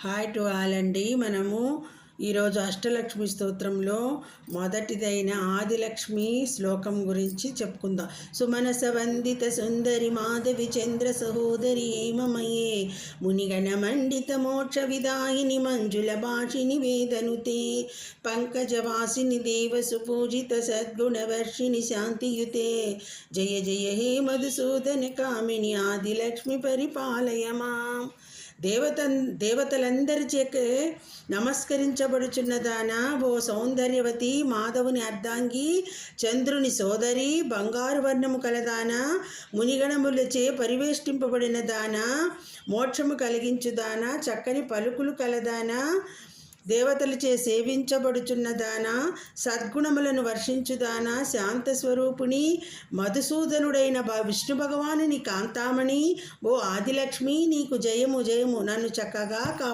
Hi to all అండి. మనము ఈరోజు అష్టలక్ష్మి స్తోత్రంలో మొదటిదైన ఆదిలక్ష్మి శ్లోకం గురించి చెప్పుకుందాం. సుమనస వందిత సుందరి మాధవి చంద్ర సహోదరి హేమమయే మునిగణ మండిత మోక్ష విదాయిని మంజుల భాషిని వేదనుతే పంకజవాసిని దేవ సుపూజిత సద్గుణవర్షిణి శాంతియుతే జయ జయ హే మధుసూదన కామిని ఆదిలక్ష్మి పరిపాలయమా. దేవతలందరిచే నమస్కరించబడుచున్నదానా, ఓ సౌందర్యవతి మాధవుని అర్ధాంగి, చంద్రుని సోదరి, బంగారు వర్ణము కలదానా, మునిగణములచే పరివేష్టింపబడిన దానా, మోక్షము కలిగించుదానా, చక్కని పలుకులు కలదానా, దేవతలచే సేవించబడుచున్నదానా, సద్గుణములను వర్షించుదానా, శాంతస్వరూపుని మధుసూదనుడైన విష్ణు భగవానుని కాంతామణి, ఓ ఆదిలక్ష్మి నీకు జయము జయము. నన్ను చక్కగా